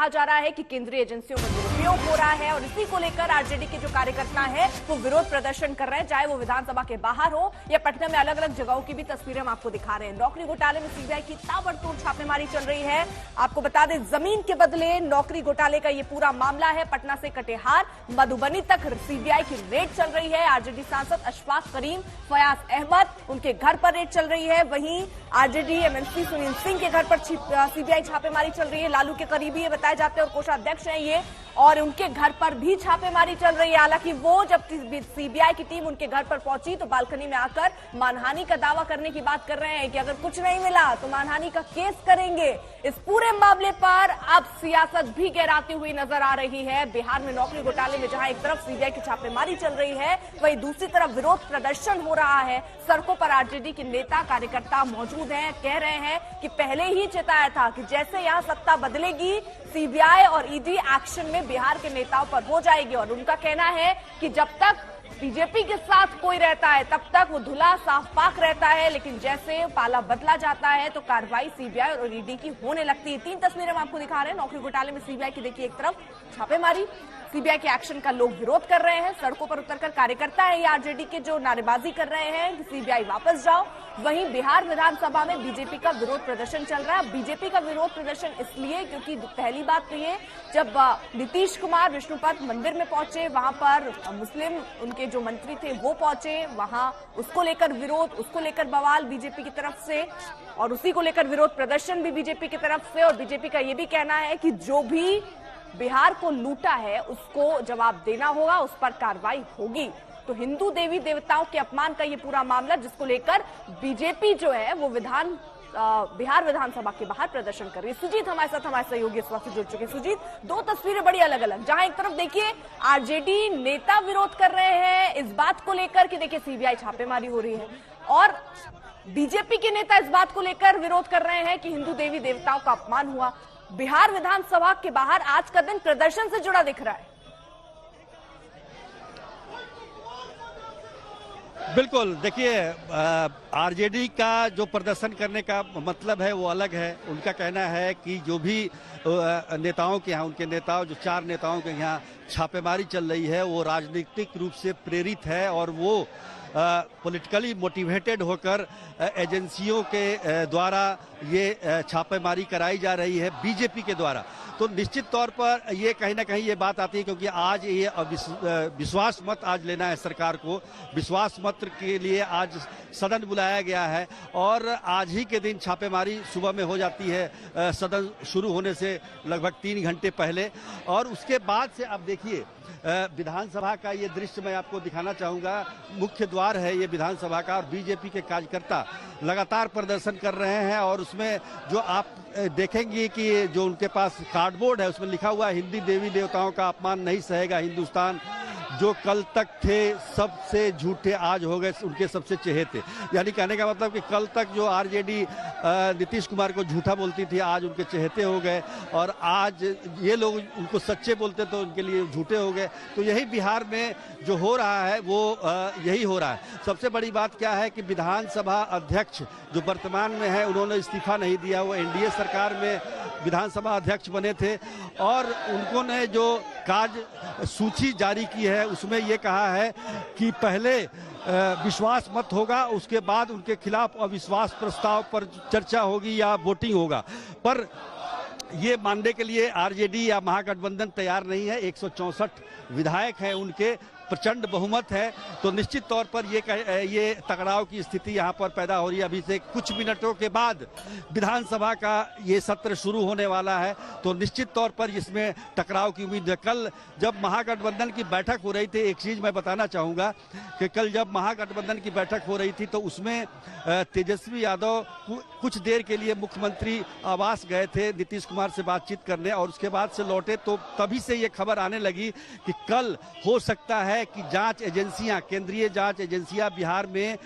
कहा जा रहा है कि केंद्रीय एजेंसियों का दुरुपयोग हो रहा है और इसी को लेकर आरजेडी के जो कार्यकर्ता हैं वो विरोध प्रदर्शन कर रहे हैं, चाहे वो विधानसभा के बाहर हो या पटना में। अलग अलग जगहों की भी तस्वीरें हम आपको दिखा रहे हैं। नौकरी घोटाले में सीबीआई की ताबड़तोड़ छापेमारी चल रही है। आपको बता दें, जमीन के बदले नौकरी घोटाले का ये पूरा मामला है। पटना से कटिहार, मधुबनी तक सीबीआई की रेड चल रही है। आरजेडी सांसद अशफाक करीम, फयाज अहमद, उनके घर पर रेड चल रही है। वहीं आरजेडी एमएलसी सुनील सिंह के घर पर सीबीआई छापेमारी चल रही है। लालू के करीबी ये बताए जाते हैं और कोषाध्यक्ष हैं ये, और उनके घर पर भी छापेमारी चल रही है। हालांकि वो जब सीबीआई की टीम उनके घर पर पहुंची तो बालकनी में आकर मानहानि का दावा करने की बात कर रहे हैं कि अगर कुछ नहीं मिला तो मानहानि का केस करेंगे। इस पूरे मामले पर अब सियासत भी गहराती हुई नजर आ रही है। बिहार में नौकरी घोटाले में जहां एक तरफ सीबीआई की छापेमारी चल रही है, वहीं दूसरी तरफ विरोध प्रदर्शन हो रहा है। सड़कों पर आरजेडी के नेता कार्यकर्ता मौजूद हैं, कह रहे हैं कि पहले ही चेताया था कि जैसे यहां सत्ता बदलेगी सीबीआई और ईडी एक्शन में बिहार के नेताओं पर हो जाएगी। और उनका कहना है कि जब तक बीजेपी के साथ कोई रहता है तब तक वो धुला साफ पाक रहता है, लेकिन जैसे पाला बदला जाता है तो कार्रवाई सीबीआई और ईडी की होने लगती है। 3 तस्वीरें हम आपको दिखा रहे हैं। नौकरी घोटाले में सीबीआई की देखिए, एक तरफ छापेमारी, सीबीआई के एक्शन का लोग विरोध कर रहे हैं। सड़कों पर उतरकर कार्यकर्ता है ये आरजेडी के जो नारेबाजी कर रहे हैं कि सीबीआई वापस जाओ। वहीं बिहार विधानसभा में बीजेपी का विरोध प्रदर्शन चल रहा है। बीजेपी का विरोध प्रदर्शन इसलिए क्योंकि पहली बात तो ये, जब नीतीश कुमार विष्णुपद मंदिर में पहुंचे, वहां पर मुस्लिम उनके जो मंत्री थे वो पहुंचे, वहां उसको लेकर विरोध, उसको लेकर बवाल बीजेपी की तरफ से, और उसी को लेकर विरोध प्रदर्शन भी बीजेपी की तरफ से। और बीजेपी का ये भी कहना है कि जो भी बिहार को लूटा है उसको जवाब देना होगा, उस पर कार्रवाई होगी। तो हिंदू देवी देवताओं के अपमान का ये पूरा मामला, जिसको लेकर बीजेपी जो है वो बिहार विधानसभा के बाहर प्रदर्शन कर रही है। सुजीत हमारे साथ, हमारे सहयोगी इस वक्त जुड़ चुके हैं। सुजीत, 2 तस्वीरें बड़ी अलग अलग, जहां एक तरफ देखिए आरजेडी नेता विरोध कर रहे हैं इस बात को लेकर कि देखिए सीबीआई छापेमारी हो रही है, और बीजेपी के नेता इस बात को लेकर विरोध कर रहे हैं कि हिंदू देवी देवताओं का अपमान हुआ। बिहार विधानसभा के बाहर आज का दिन प्रदर्शन से जुड़ा दिख रहा है। बिल्कुल, देखिए आरजेडी का जो प्रदर्शन करने का मतलब है वो अलग है। उनका कहना है कि जो भी नेताओं के यहाँ, उनके नेताओं, जो 4 नेताओं के यहाँ छापेमारी चल रही है वो राजनीतिक रूप से प्रेरित है और वो पॉलिटिकली मोटिवेटेड होकर एजेंसियों के द्वारा ये छापेमारी कराई जा रही है बीजेपी के द्वारा। तो निश्चित तौर पर ये कहीं ना कहीं ये बात आती है, क्योंकि आज ये विश्वास मत आज लेना है सरकार को। विश्वास मत के लिए आज सदन बुलाया गया है और आज ही के दिन छापेमारी सुबह में हो जाती है सदन शुरू होने से लगभग 3 घंटे पहले। और उसके बाद से अब देखिए विधानसभा का ये दृश्य मैं आपको दिखाना चाहूँगा। मुख्य द्वार है ये विधानसभा का और बीजेपी के कार्यकर्ता लगातार प्रदर्शन कर रहे हैं। और उसमें जो आप देखेंगे कि जो उनके पास कार्डबोर्ड है उसमें लिखा हुआ है, हिंदी देवी देवताओं का अपमान नहीं सहेगा हिंदुस्तान, जो कल तक थे सबसे झूठे आज हो गए उनके सबसे चहेते। यानी कहने का मतलब कि कल तक जो आरजेडी नीतीश कुमार को झूठा बोलती थी आज उनके चहेते हो गए, और आज ये लोग उनको सच्चे बोलते तो उनके लिए झूठे हो गए। तो यही बिहार में जो हो रहा है वो यही हो रहा है। सबसे बड़ी बात क्या है कि विधानसभा अध्यक्ष जो वर्तमान में है उन्होंने इस्तीफा नहीं दिया। वो एनडीए सरकार में विधानसभा अध्यक्ष बने थे और उन्होंने जो कार्य सूची जारी की है उसमें ये कहा है कि पहले विश्वास मत होगा, उसके बाद उनके खिलाफ अविश्वास प्रस्ताव पर चर्चा होगी या वोटिंग होगा। पर ये मानने के लिए आरजेडी या महागठबंधन तैयार नहीं है। 164 विधायक हैं उनके, प्रचंड बहुमत है। तो निश्चित तौर पर ये टकराव की स्थिति यहाँ पर पैदा हो रही है। अभी से कुछ मिनटों के बाद विधानसभा का ये सत्र शुरू होने वाला है, तो निश्चित तौर पर इसमें टकराव की उम्मीद है। कल जब महागठबंधन की बैठक हो रही थी, एक चीज़ मैं बताना चाहूँगा कि कल जब महागठबंधन की बैठक हो रही थी तो उसमें तेजस्वी यादव कुछ देर के लिए मुख्यमंत्री आवास गए थे नीतीश कुमार से बातचीत करने, और उसके बाद से लौटे। तो तभी से ये खबर आने लगी कि कल हो सकता है कि जांच एजेंसियां, केंद्रीय जांच एजेंसियां बिहार में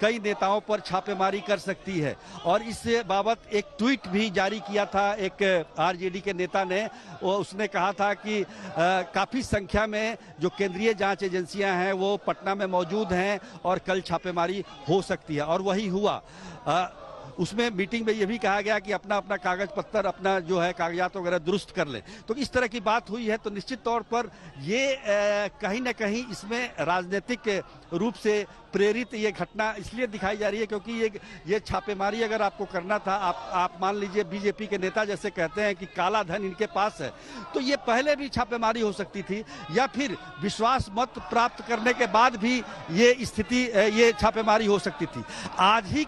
कई नेताओं पर छापेमारी कर सकती है। और इस बाबत एक ट्वीट भी जारी किया था एक आरजेडी के नेता ने। उसने कहा था कि काफ़ी संख्या में जो केंद्रीय जांच एजेंसियां हैं वो पटना में मौजूद हैं और कल छापेमारी हो सकती है, और वही हुआ। उसमें मीटिंग में यह भी कहा गया कि अपना अपना कागज पत्तर, अपना जो है कागजात वगैरह दुरुस्त कर ले। तो इस तरह की बात हुई है। तो निश्चित तौर पर ये कहीं ना कहीं इसमें राजनीतिक रूप से प्रेरित ये घटना इसलिए दिखाई जा रही है क्योंकि ये छापेमारी अगर आपको करना था, आप मान लीजिए बीजेपी के नेता जैसे कहते हैं कि काला धन इनके पास है, तो ये पहले भी छापेमारी हो सकती थी, या फिर विश्वास मत प्राप्त करने के बाद भी ये स्थिति, ये छापेमारी हो सकती थी। आज ही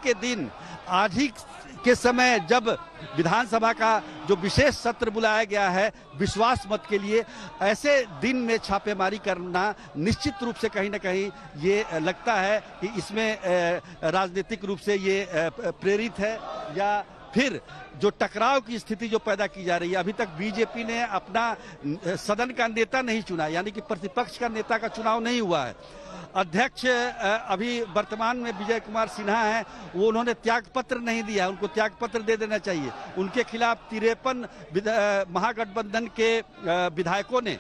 के समय जब विधानसभा का जो विशेष सत्र बुलाया गया है विश्वास मत के लिए, ऐसे दिन में छापेमारी करना निश्चित रूप से कहीं ना कहीं ये लगता है कि इसमें राजनीतिक रूप से ये प्रेरित है, या फिर जो टकराव की स्थिति जो पैदा की जा रही है। अभी तक बीजेपी ने अपना सदन का नेता नहीं चुना, यानी कि प्रतिपक्ष का नेता का चुनाव नहीं हुआ है। अध्यक्ष अभी वर्तमान में विजय कुमार सिन्हा हैं, वो उन्होंने त्यागपत्र नहीं दिया, उनको त्यागपत्र दे देना चाहिए। उनके खिलाफ 53 महागठबंधन के विधायकों ने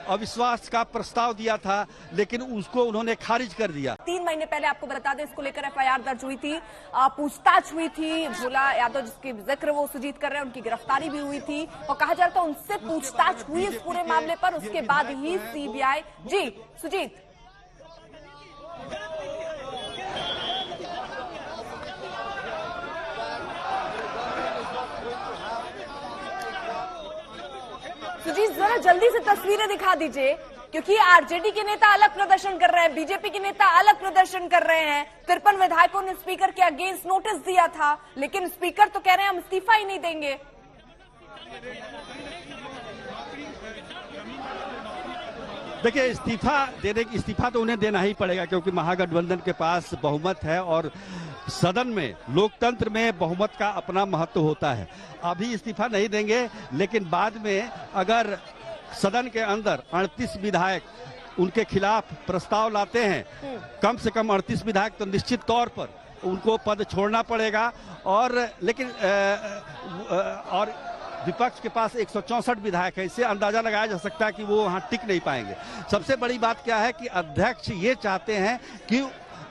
अविश्वास का प्रस्ताव दिया था, लेकिन उसको उन्होंने खारिज कर दिया। 3 महीने पहले आपको बता दें इसको लेकर एफआईआर दर्ज हुई थी, पूछताछ हुई थी। भोला यादव जिसके जिक्र वो सुजीत कर रहे हैं, उनकी गिरफ्तारी भी हुई थी और कहा जाता है उनसे पूछताछ हुई इस पूरे मामले पर। उसके बाद ही सीबीआई। जी सुजीत, जरा जल्दी से तस्वीरें दिखा दीजिए, क्योंकि आरजेडी के नेता अलग प्रदर्शन कर रहे हैं, बीजेपी के नेता अलग प्रदर्शन कर रहे हैं। 53 विधायकों ने स्पीकर के अगेंस्ट नोटिस दिया था, लेकिन स्पीकर तो कह रहे हैं हम इस्तीफा ही नहीं देंगे। देखिए, इस्तीफा तो उन्हें देना ही पड़ेगा, क्योंकि महागठबंधन के पास बहुमत है और सदन में, लोकतंत्र में बहुमत का अपना महत्व होता है। अभी इस्तीफा नहीं देंगे, लेकिन बाद में अगर सदन के अंदर 38 विधायक उनके खिलाफ प्रस्ताव लाते हैं, कम से कम 38 विधायक, तो निश्चित तौर पर उनको पद छोड़ना पड़ेगा। लेकिन विपक्ष के पास 164 विधायक है, इससे अंदाजा लगाया जा सकता है कि वो वहां टिक नहीं पाएंगे। सबसे बड़ी बात क्या है कि अध्यक्ष ये चाहते हैं कि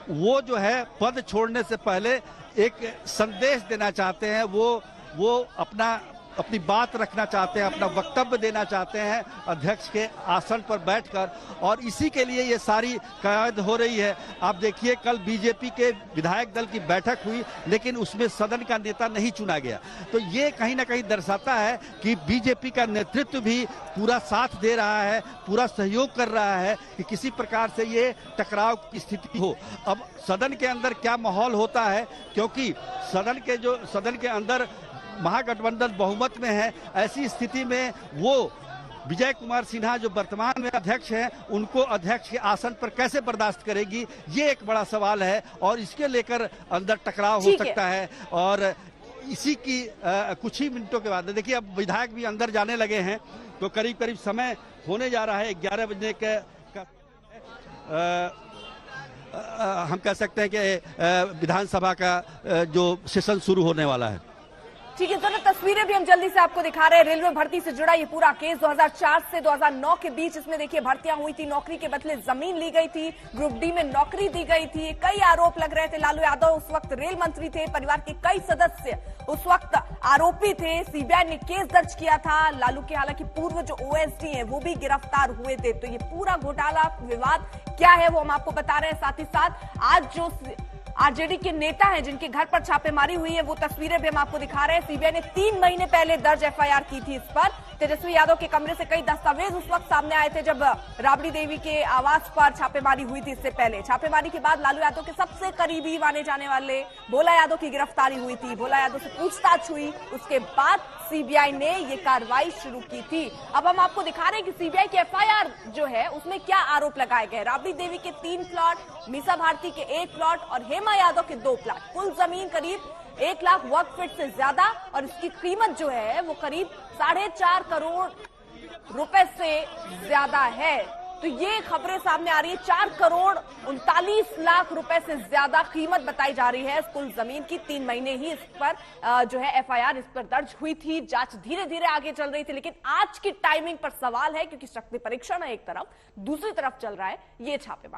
वो जो है पद छोड़ने से पहले एक संदेश देना चाहते हैं, वो अपनी बात रखना चाहते हैं, अपना वक्तव्य देना चाहते हैं अध्यक्ष के आसन पर बैठकर, और इसी के लिए ये सारी कवायद हो रही है। आप देखिए, कल बीजेपी के विधायक दल की बैठक हुई, लेकिन उसमें सदन का नेता नहीं चुना गया। तो ये कहीं ना कहीं दर्शाता है कि बीजेपी का नेतृत्व भी पूरा साथ दे रहा है, पूरा सहयोग कर रहा है कि किसी प्रकार से ये टकराव की स्थिति हो। अब सदन के अंदर क्या माहौल होता है, क्योंकि सदन के अंदर महागठबंधन बहुमत में है, ऐसी स्थिति में वो विजय कुमार सिन्हा जो वर्तमान में अध्यक्ष हैं, उनको अध्यक्ष के आसन पर कैसे बर्दाश्त करेगी, ये एक बड़ा सवाल है, और इसके लेकर अंदर टकराव हो सकता है। और इसी की कुछ ही मिनटों के बाद देखिए, अब विधायक भी अंदर जाने लगे हैं, तो करीब करीब समय होने जा रहा है 11 बजे का हम कह सकते हैं कि विधानसभा का जो सेशन शुरू होने वाला है। ठीक है, तो तस्वीरें भी हम जल्दी से आपको दिखा रहे हैं। रेलवे भर्ती से जुड़ा ये पूरा केस 2004 से 2009 के बीच इसमें देखिए भर्तियां हुई थी, नौकरी के बदले जमीन ली गई थी, ग्रुप डी में नौकरी दी गई थी, कई आरोप लग रहे थे। लालू यादव उस वक्त रेल मंत्री थे, परिवार के कई सदस्य उस वक्त आरोपी थे। सीबीआई ने केस दर्ज किया था। लालू के हालांकि पूर्व जो ओएसडी हैं वो भी गिरफ्तार हुए थे। तो ये पूरा घोटाला विवाद क्या है वो हम आपको बता रहे हैं। साथ ही साथ आज जो आरजेडी के नेता हैं जिनके घर पर छापेमारी हुई है, वो तस्वीरें भी हम आपको दिखा रहे हैं। सीबीआई ने 3 महीने पहले दर्ज एफआईआर की थी इस पर। तेजस्वी यादव के कमरे से कई दस्तावेज उस वक्त सामने आए थे जब राबड़ी देवी के आवास पर छापेमारी हुई थी। इससे पहले छापेमारी के बाद लालू यादव के सबसे करीबी माने जाने वाले भोला यादव की गिरफ्तारी हुई थी, भोला यादव से पूछताछ हुई, उसके बाद सीबीआई ने ये कार्रवाई शुरू की थी। अब हम आपको दिखा रहे हैं कि सीबीआई की एफआईआर जो है उसमें क्या आरोप लगाए गए। राबड़ी देवी के 3 प्लॉट, मीसा भारती के 1 प्लॉट और हेमा यादव के 2 प्लॉट, कुल जमीन करीब 1 लाख वर्ग फीट से ज्यादा, और इसकी कीमत जो है वो करीब 4.5 करोड़ रुपए से ज्यादा है। तो ये खबरें सामने आ रही है। 4 करोड़ 39 लाख रुपए से ज्यादा कीमत बताई जा रही है इस कुल जमीन की। 3 महीने ही इस पर जो है एफआईआर इस पर दर्ज हुई थी। जांच धीरे धीरे आगे चल रही थी, लेकिन आज की टाइमिंग पर सवाल है, क्योंकि शक्ति परीक्षण है एक तरफ, दूसरी तरफ चल रहा है ये छापेमारी।